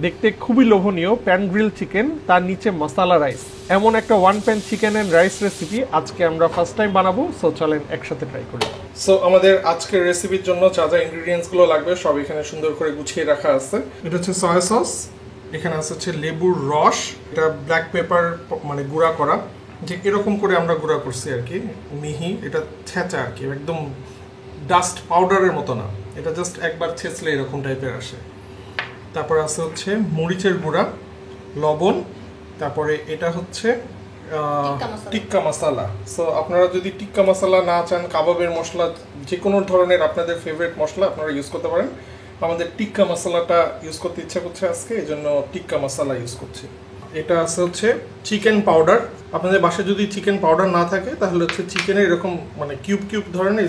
দেখতে খুবই লোভনীয় প্যান গ্রিল চিকেন, তার নিচে মশলা রাইস, এমন একটা one pan chicken and rice recipe আজকে আমরা ফার্স্ট টাইম বানাবো। সো চলেন একসাথে ট্রাই করি। সো আমাদের আজকের রেসিপির জন্য যা যা ইনগ্রেডিয়েন্টস গুলো লাগবে সব এখানে সুন্দর করে গুছিয়ে রাখা আছে। এটা হচ্ছে সয়া সস, এখানে আছে হচ্ছে লেবুর রস, এটা ব্ল্যাক পেপার মানে গুঁড়া করা, যে এরকম করে আমরা গুঁড়া করছি আর কি, মিহি, এটা ছেঁচা আর কি, একদম ডাস্ট পাউডারের মতো না, এটা জাস্ট একবার ছেঁচলে এরকম টাইপের আসে। তারপর আছে হচ্ছে মরিচের গুঁড়া, লবণ, তারপরে এটা হচ্ছে টিক্কা মশলা। সো আপনারা যদি টিক্কা মশলা না চান, কাবাবের মশলা, যে কোনো ধরনের আপনাদের ফেভারিট মশলা আপনারা ইউজ করতে পারেন। আমাদের টিক্কা মশলাটা ইউজ করতে ইচ্ছা করছে আজকে, এই জন্য টিক্কা মশলা ইউজ করছি। এটা আছে হচ্ছে চিকেন পাউডার। আপনাদের বাসায় যদি চিকেন পাউডার না থাকে তাহলে হচ্ছে চিকেনের এরকম মানে কিউব কিউব ধরনের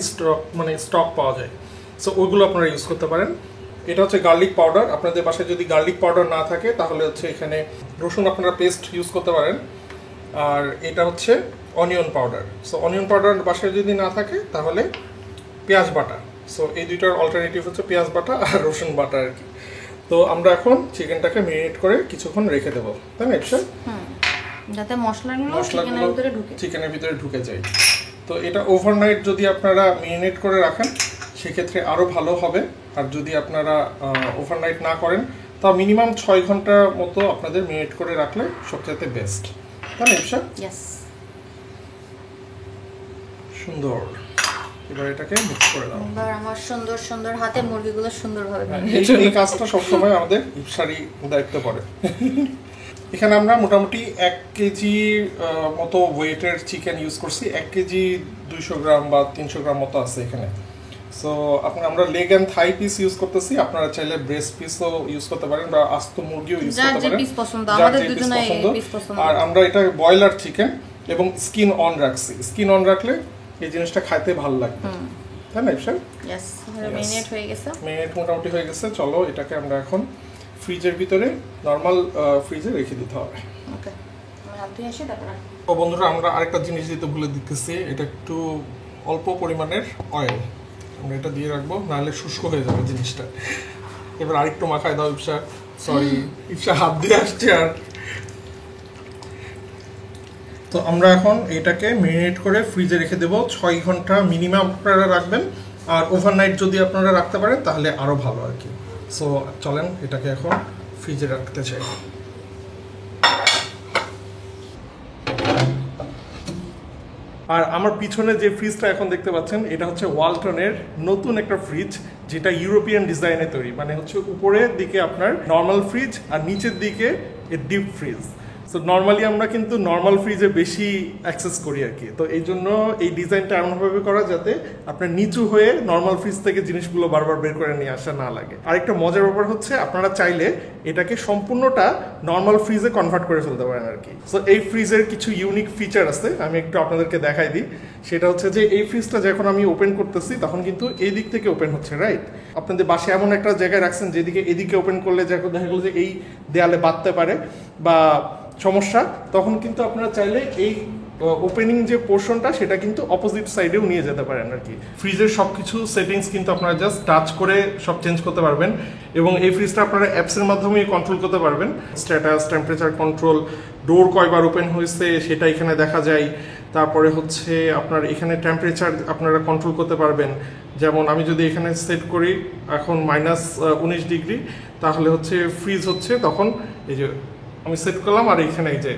স্টক পাওয়া যায়, সো ওইগুলো আপনারা ইউজ করতে পারেন। এটা হচ্ছে গার্লিক পাউডার। আপনাদের বাসায় যদি গার্লিক পাউডার না থাকে তাহলে হচ্ছে এখানে রসুন আপনারা পেস্ট ইউজ করতে পারেন। আর এটা হচ্ছে onion powder. So onion powder বাসায় যদি না থাকে তাহলে পেঁয়াজ বাটা। সো এই দুইটার অল্টারনেটিভ হচ্ছে পেঁয়াজ বাটা আর রসুন বাটা আর কি। তো আমরা এখন চিকেনটাকে ম্যারিনেট করে কিছুক্ষণ রেখে দেবো, তাই না ইপসা? যাতে মশলাগুলো চিকেনের ভিতরে ঢুকে যায়। তো এটা ওভারনাইট যদি আপনারা ম্যারিনেট করে রাখেন সেক্ষেত্রে আরও ভালো হবে। আর যদি আপনারা ওভারনাইট না করেন তা মিনিমাম 6 ঘন্টা মতো আপনাদের ম্যারিনেট করে রাখলে সবচেয়ে বেস্ট, তাই না ইপসা? সুন্দর। এবার এটাকে মিক্স করে দাও। এবার আমার সুন্দর সুন্দর হাতের মুরগিগুলো সুন্দরভাবে এই কাজটা সবসময় আমাদের ইপসারই দায়িত্ব পড়ে। এখানে আমরা মোটামুটি 1 কেজি মতো ওয়েটের চিকেন ইউজ করছি। 1 কেজি 200 গ্রাম বা 300 গ্রাম মতো আছে এখানে। সো আমরা leg and Thai piece use করতেছি, আপনারা চাইলে ব্রেস্ট পিসও ইউজ করতে পারেন বা আস্ত মুরগিও ইউজ করতে পারেন, আমাদের দুজনের পিস পছন্দ। আর আমরা এটা বয়লার চিকেন এবং স্কিন অন রাখছি। স্কিন অন রাখলে এই জিনিসটা খাইতে ভালো লাগবে, তাই না ইপসা? यस, ম্যারিনেট হয়ে গেছে। ম্যারিনেট মোটামুটি হয়ে গেছে। চলো এটাকে আমরা এখন ফ্রিজের ভিতরে নরমাল ফ্রিজে রেখে দিতে হবে। ওকে, আমি হাত ধুয়ে আসি তারপর। তো বন্ধুরা, আমরা আরেকটা জিনিস দিতে ভুলে দিতেছি, এটা একটু অল্প পরিমাণের অয়েল আমরা এটা দিয়ে রাখবো, নাহলে শুষ্ক হয়ে যাবে জিনিসটা। এবার আরেকটু মাখায় দাও ইপসা। সরি, ইপসা হাত দিয়ে আসছে। আর তো আমরা এখন এটাকে ম্যারিনেট করে ফ্রিজে রেখে দেবো 6 ঘন্টা মিনিমাম আপনারা রাখবেন। আর ওভারনাইট যদি আপনারা রাখতে পারেন তাহলে আরও ভালো আর কি। সো চলেন এটাকে এখন ফ্রিজে রাখতে চাই। আর আমার পিছনে যে ফ্রিজটা এখন দেখতে পাচ্ছেন এটা হচ্ছে ওয়ালটনের নতুন একটা ফ্রিজ, যেটা ইউরোপিয়ান ডিজাইনে তৈরি। মানে হচ্ছে উপরের দিকে আপনার নর্মাল ফ্রিজ আর নিচের দিকে ডিপ ফ্রিজ। সো নর্মালি আমরা কিন্তু নর্মাল ফ্রিজে বেশি অ্যাক্সেস করি আর কি। তো এই জন্য এই ডিজাইনটা এমনভাবে করা যাতে আপনার নিচু হয়ে নর্মাল ফ্রিজ থেকে জিনিসগুলো বারবার বের করে নিয়ে আসা না লাগে। আরেকটা মজার ব্যাপার হচ্ছে আপনারা চাইলে এটাকে সম্পূর্ণটা নর্মাল ফ্রিজে কনভার্ট করে ফেলতে পারেন আর কি। সো এই ফ্রিজের কিছু ইউনিক ফিচার আছে, আমি একটু আপনাদেরকে দেখাই দিই। সেটা হচ্ছে যে এই ফ্রিজটা যখন আমি ওপেন করতেছি তখন কিন্তু এই দিক থেকে ওপেন হচ্ছে, রাইট? আপনাদের বাসায় এমন একটা জায়গায় রাখছেন যেদিকে এদিকে ওপেন করলে দেখা গেল যে এই দেয়ালে বাঁধতে পারে বা সমস্যা, তখন কিন্তু আপনারা চাইলে এই ওপেনিং যে পোর্শনটা সেটা কিন্তু অপোজিট সাইডেও নিয়ে যেতে পারেন আর কি। ফ্রিজের সব কিছু সেটিংস কিন্তু আপনারা জাস্ট টাচ করে সব চেঞ্জ করতে পারবেন এবং এই ফ্রিজটা আপনারা অ্যাপসের মাধ্যমে কন্ট্রোল করতে পারবেন। স্ট্যাটাস, টেম্পারেচার কন্ট্রোল, ডোর কয়বার ওপেন হয়েছে সেটা এখানে দেখা যায়। তারপরে হচ্ছে আপনার এখানে টেম্পারেচার আপনারা কন্ট্রোল করতে পারবেন। যেমন আমি যদি এখানে সেট করি এখন -19 ডিগ্রি, তাহলে হচ্ছে ফ্রিজ হচ্ছে তখন এই যে আমি সেট করলাম আর এখানে এই যে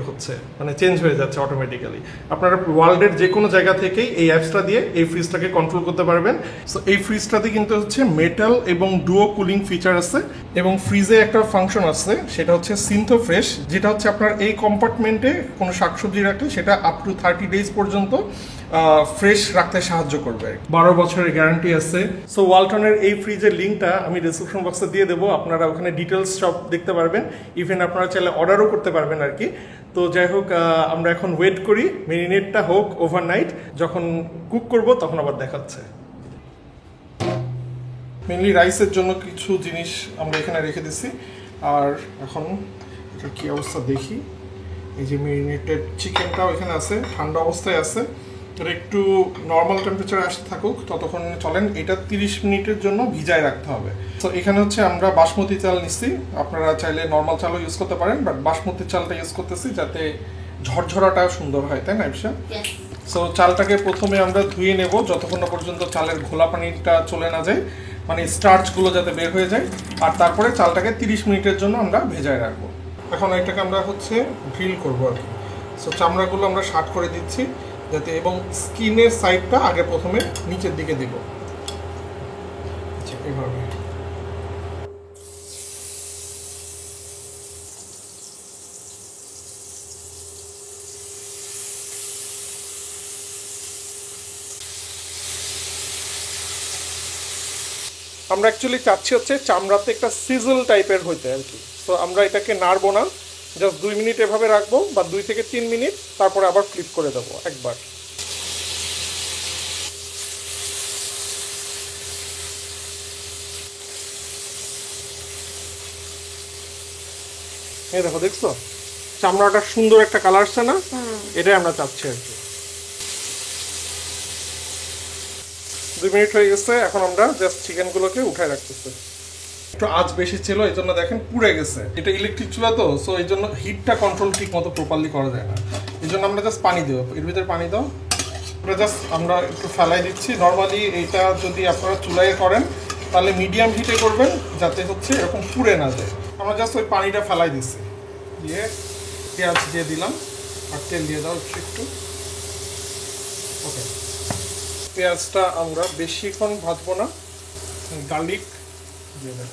হচ্ছে মানে চেঞ্জ হয়ে যাচ্ছে অটোমেটিক্যালি। আপনারা ওয়ার্ল্ডের যে কোনো জায়গা থেকেই এই অ্যাপসটা দিয়ে এই ফ্রিজটাকে কন্ট্রোল করতে পারবেন। সো এই ফ্রিজটাতে কিন্তু হচ্ছে মেটাল এবং ডুও কুলিং ফিচার আছে এবং ফ্রিজে একটা ফাংশন আছে, সেটা হচ্ছে সিনথো ফ্রেশ, যেটা হচ্ছে আপনার এই কম্পার্টমেন্টে কোনো শাকসবজি রাখলে সেটা আপ টু 30 ডেজ পর্যন্ত ফ্রেশ রাখতে সাহায্য করবে। 12 বছরের গ্যারান্টি আছে। সো ওয়ালটনের এই ফ্রিজের লিঙ্কটা আমি ডিসক্রিপশন বক্সে দিয়ে দেবো, আপনারা ওখানে ডিটেলস সব দেখতে পারবেন। ইভেন আপনারা চাইলে অর্ডারও করতে পারবেন আর কি। তো যাই হোক, আমরা এখন ওয়েট করি ম্যারিনেটটা হোক ওভারনাইট, যখন কুক করব তখন আবার দেখাচ্ছে। মেনলি রাইসের জন্য কিছু জিনিস আমরা এখানে রেখে দিছি। আর এখন এটার কী অবস্থা দেখি। এই যে ম্যারিনেটেড চিকেনটাও এখানে আছে, ঠান্ডা অবস্থায় আছে। এটা একটু নর্মাল টেম্পারেচারে আসতে থাকুক, ততক্ষণ চলেন। এটা 30 মিনিটের জন্য ভিজায় রাখতে হবে। তো এখানে হচ্ছে আমরা বাসমতি চাল নিচ্ছি, আপনারা চাইলে নর্মাল চালও ইউজ করতে পারেন, বাট বাসমতি চালটা ইউজ করতেছি যাতে ঝরঝরাটা সুন্দর হয়, তাই না আয়েশা? সো চালটাকে প্রথমে আমরা ধুয়ে নেব যতক্ষণ না পর্যন্ত চালের ঘোলা পানিটা চলে না যায়, মানে স্টার্চগুলো যাতে বের হয়ে যায়, আর তারপরে চালটাকে 30 মিনিটের জন্য আমরা ভেজায় রাখবো। এখন এটাকে আমরা হচ্ছে গ্রিল করবো আর কি। সো চামড়াগুলো আমরা শার্ট করে দিচ্ছি যাতে, এবং স্কিনের সাইডটা আগে প্রথমে নিচের দিকে দিব, আচ্ছা এভাবে। আমরা অ্যাকচুয়ালি চাচ্ছি হচ্ছে চামড়াতে একটা সিজল টাইপের হইতে আর কি। তো আমরা এটাকে নাড়বো না, জাস্ট 2 মিনিট এভাবে রাখবো, বা 2 থেকে 3 মিনিট, তারপরে আবার ফ্লিপ করে দেবো একবার। এই দেখো, দেখছো চামড়াটা সুন্দর একটা কালার আসছে না? এটাই আমরা চাচ্ছি আর কি। 2 মিনিট হয়ে গেছে, এখন আমরা জাস্ট চিকেনগুলোকে উঠায় রাখতেছি। একটু আঁচ বেশি ছিল, এই জন্য দেখেন পুড়ে গেছে। এটা ইলেকট্রিক চুলা তো, সো এই জন্য হিটটা কন্ট্রোল ঠিক মতো প্রপারলি করা যায় না। এই জন্য আমরা জাস্ট পানি দেবো, এর ভিতরে পানি দাও, এটা জাস্ট আমরা একটু ফেলাই দিচ্ছি। নর্মালি এইটা যদি আপনারা চুলায় করেন তাহলে মিডিয়াম হিটে করবেন, যাতে হচ্ছে এরকম পুড়ে না যায়। আমরা জাস্ট ওই পানিটা ফেলাই দিচ্ছি, দিয়ে পেঁয়াজ দিয়ে দিলাম, আর তেল দিয়ে দাও একটু। ওকে, পেঁয়াজটা আমরা বেশিক্ষণ ভাজবো না, গার্লিক দিয়ে দেব।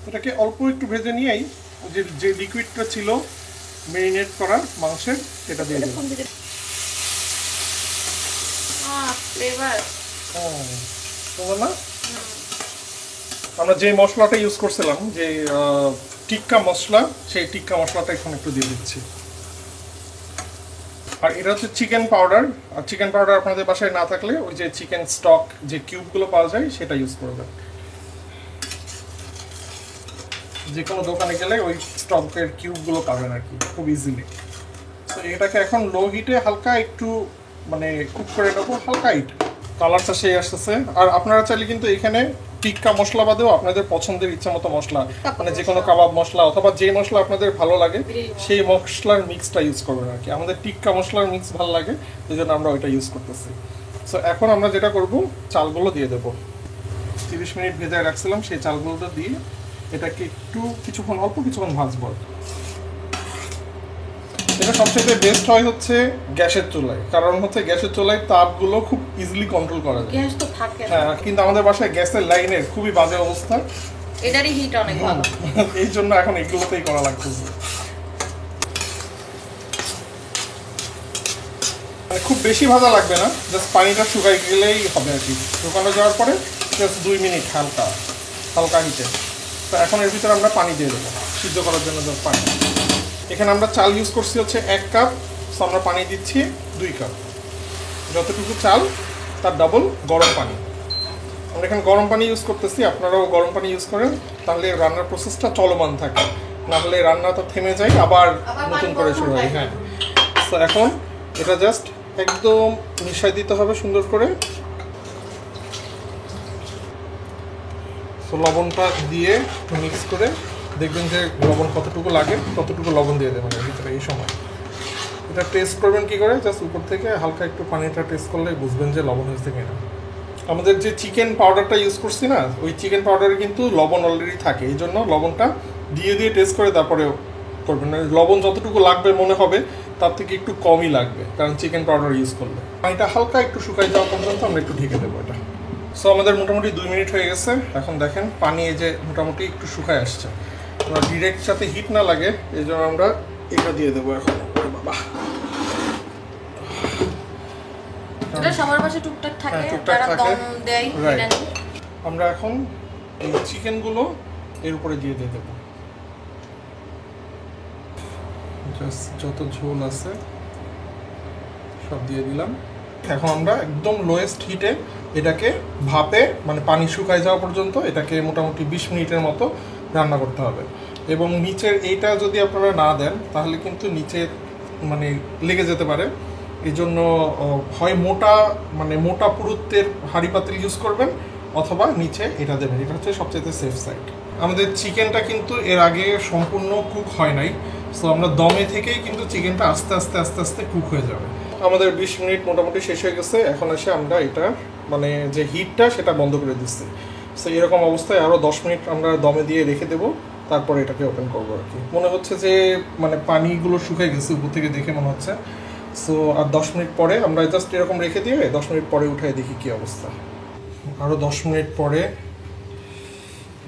এটাকে অল্প একটু ভেজে নিয়েই যে লিকুইডটা ছিল মেরিনেট করার মাংসের, সেটা দিয়ে দেব। না, আমরা যে মশলাটা ইউজ করছিলাম, যে টিক্কা মশলা, সেই টিক্কা মশলাটা এখন একটু দিয়ে দিচ্ছি। আর এটা হচ্ছে চিকেন পাউডার, আর চিকেন পাউডার আপনাদের বাসায় না থাকলে ওই যে চিকেন স্টক যে কিউবগুলো পাওয়া যায় সেটা ইউজ করবেন। যে কোনো দোকানে গেলে ওই স্টকের কিউবগুলো পাবেন আর কি, খুব ইজিলি। তো এটাকে এখন লো হিটে হালকা একটু মানে কুক করে নেবো, হালকা হিট। কালারটা সেই আসতেছে। আর আপনারা চাইলে কিন্তু এখানে টিক্কা মশলা বাদেও আপনাদের পছন্দের ইচ্ছা মতো মশলা, মানে যে কোনো কাবাব মশলা অথবা যে মশলা আপনাদের ভালো লাগে সেই মশলার মিক্সটা ইউজ করবেন আর কি। আমাদের টিক্কা মশলার মিক্স ভালো লাগে, এই জন্য আমরা ওইটা ইউজ করতেছি। সো এখন আমরা যেটা করব, চালগুলো দিয়ে দেবো। 30 মিনিট ভেজায় রাখছিলাম, সেই চালগুলোটা দিয়ে এটাকে একটু কিছুক্ষণ, অল্প কিছুক্ষণ ভাজবো। এটা সবচেয়ে বেস্ট হয় হচ্ছে গ্যাসের চুলায়, কারণ হচ্ছে গ্যাসের চুলায় তাপগুলো খুব ইজিলি কন্ট্রোল করা যায়। গ্যাস তো থাকে না। হ্যাঁ, কিন্তু আমাদের বাসায় গ্যাসের লাইনের খুবই বাজে অবস্থা, এটারই হিট অনেক ভালো, এই জন্য এখন এগুলোতেই করা লাগতেছে। মানে খুব বেশি ভাজা লাগবে না, জাস্ট পানিটা শুকাই গেলেই হবে আর কি। শুকানো যাওয়ার পরে জাস্ট 2 মিনিট হালকা হালকা হিটে। তো এখন এর ভিতরে আমরা পানি দিয়ে দেবো সিদ্ধ করার জন্য, জাস্ট পানি। এখানে আমরা চাল ইউজ করছি হচ্ছে 1 কাপ, সো আমরা পানি দিচ্ছি 2 কাপ। যতটুকু চাল তার ডাবল গরম পানি। আমরা এখানে গরম পানি ইউজ করতেছি, আপনারাও গরম পানি ইউজ করেন, তাহলে রান্নার প্রসেসটা চলমান থাকে, না হলে রান্না তো থেমে যায়, আবার নতুন করে শুরু হয়। হ্যাঁ, তো এখন এটা জাস্ট একদম মিশাই দিতে হবে সুন্দর করে। তো লবণটা দিয়ে মিক্স করে দেখবেন যে লবণ কতটুকু লাগে, ততটুকু লবণ দিয়ে দেবেন এর ভিতরে। এই সময় এটা টেস্ট করবেন কি করে, জাস্ট উপর থেকে হালকা একটু পানিটা টেস্ট করলে বুঝবেন যে লবণ হয়েছে কিনা। আমাদের যে চিকেন পাউডারটা ইউজ করছি না, ওই চিকেন পাউডারে কিন্তু লবণ অলরেডি থাকে, এই জন্য লবণটা দিয়ে টেস্ট করে তারপরে করবেন। লবণ যতটুকু লাগবে মনে হবে তার থেকে একটু কমই লাগবে, কারণ চিকেন পাউডার ইউজ করলে। পানিটা হালকা একটু শুকাই যাওয়া পর্যন্ত আমরা একটু ঢেকে দেবো এটা। সো আমাদের মোটামুটি 2 মিনিট হয়ে গেছে। এখন দেখেন পানি এই যে মোটামুটি একটু শুকায় আসছে। আমরা ডিরেক্ট সাথে হিট না লাগে এই জন্য আমরা এটা দিয়ে দেবো এখন। বাবা, এটা সবার পাশে টুকটাক থাকে, যারা দম দেয়। আমরা এখন এই চিকেনগুলো এর উপরে দিয়ে দেবো, জাস্ট যত ঝোল আছে সব দিয়ে দিলাম। এখন আমরা একদম লোয়েস্ট হিটে এটাকে ভাপে, মানে পানি শুকায় যাওয়া পর্যন্ত এটাকে মোটামুটি 20 মিনিটের মতো রান্না করতে হবে। এবং নিচের এইটা যদি আপনারা না দেন তাহলে কিন্তু নিচে মানে লেগে যেতে পারে। এই জন্য হয় মোটা পুরুত্বের হাঁড়ি পাতিল ইউজ করবেন, অথবা নিচে এটা দেবেন। এটা হচ্ছে সবচেয়ে সেফ সাইড। আমাদের চিকেনটা কিন্তু এর আগে সম্পূর্ণ কুক হয় নাই, সো আমরা দমে থেকেই কিন্তু চিকেনটা আস্তে আস্তে কুক হয়ে যাবে। আমাদের 20 মিনিট মোটামুটি শেষ হয়ে গেছে। এখন এসে আমরা এটা মানে যে হিটটা সেটা বন্ধ করে দিচ্ছি। সো এরকম অবস্থায় আরও 10 মিনিট আমরা দমে দিয়ে রেখে দেবো, তারপরে এটাকে ওপেন করবো আর কি। মনে হচ্ছে যে মানে পানিগুলো শুকিয়ে গেছে উপর থেকে দেখে মনে হচ্ছে। সো আর 10 মিনিট পরে আমরা জাস্ট এরকম রেখে দিয়ে 10 মিনিট পরে উঠাই দেখি কী অবস্থা। আরও 10 মিনিট পরে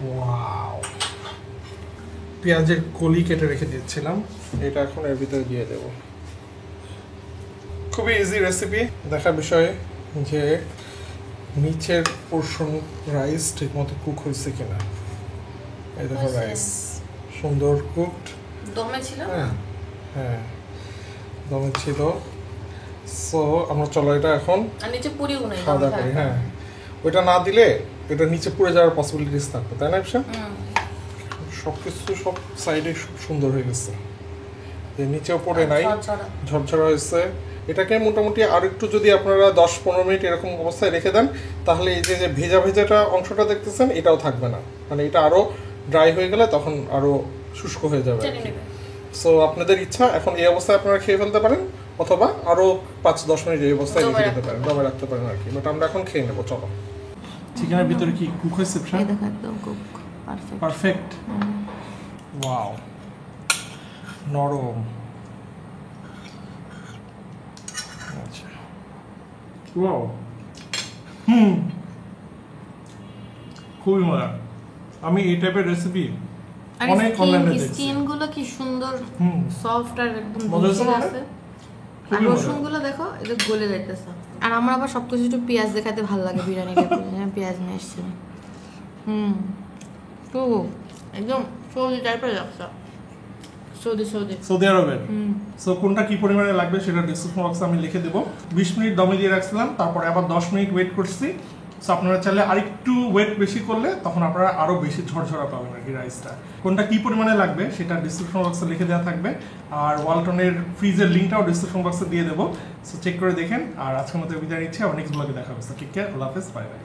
ওয়াও, পেঁয়াজের কলি কেটে রেখে দিয়েছিলাম, এটা এখন এর ভিতরে দিয়ে দেব। খুবই ইজি রেসিপি। দেখার বিষয় যে নিচের পোর্শন রাইস ঠিকমতো কুক হয়েছে কিনা। এই দেখো রাইস সুন্দর কুকড। দমে ছিল? হ্যাঁ দমে ছিল। সো আমরা চলো এটা এখন আর নিচে পুরিও নাই খাওয়া দাওয়া করি। হ্যাঁ, ওইটা না দিলে এটা নিচে পুড়ে যাওয়ার পসিবিলিটিস থাকবে, তাই না বিশা? সবকিছু সব সাইডে খুব সুন্দর হয়ে গেছে, নিচেও পড়ে নাই, ঝরঝরা হয়েছে। এটাকে মোটামুটি আর একটু যদি আপনারা 10-15 মিনিট এরকম অবস্থায় রেখে দেন, তাহলে এই যে ভেজাটা অংশটা দেখতেছেন এটাও থাকবে না, মানে এটা আরো ড্রাই হয়ে গেলে তখন আরো শুষ্ক হয়ে যাবে। সো আপনাদের ইচ্ছা, এখন এই অবস্থায় আপনারা খেয়ে ফেলতে পারেন, অথবা আরো 5-10 মিনিট এই অবস্থায় রেখে দিতে পারেন, দমে রাখতে পারেন আর কি। বাট আমরা এখন খেয়ে নেবো, চলো। চিকেনের ভিতরে কি কুক হয়েছে? একদম কুক, পারফেক্ট। ওয়াও, নরম। আচ্ছা, ওয়াও, খুবই মজা। আমি এই টাইপের রেসিপি অনেক অনলাইনে দেখছি। স্কিনগুলো কি সুন্দর সফট আর একদম মজা আছে। আর রসুনগুলো দেখো এটা গলে যাইতেছে। আর আমার আবার সবকিছু একটু পেঁয়াজ দেখাতে ভালো লাগে বিরিয়ানিতে। পেঁয়াজ নিয়ে এসেছি। তো একদম সৌদি টাইপের লাগছে। সৌদি আরবের। সো কোনটা কি পরিমাণে লাগবে সেটা ডেসক্রিপশন বক্সে আমি লিখে দেবো। 20 মিনিট দমে দিয়ে রাখছিলাম, তারপরে আবার 10 মিনিট ওয়েট করছি। সো আপনারা চাইলে আরেকটু ওয়েট বেশি করলে তখন আপনারা আরো বেশি ঝরঝরা পাবেন আর কি রাইসটা। কোনটা কি পরিমাণে লাগবে সেটা ডেসক্রিপশন বক্সে লিখে দেওয়া থাকবে, আর ওয়ালটনের ফ্রিজের লিঙ্কটাও ডেসক্রিপশন বক্সে দিয়ে দেবো। সো চেক করে দেখেন। আর আজকের মতো বিদায় নিচ্ছি, আর নেক্সট ব্লগে দেখা হবে। টেক কেয়ার, আল্লাহ হাফেজ, বাই বাই।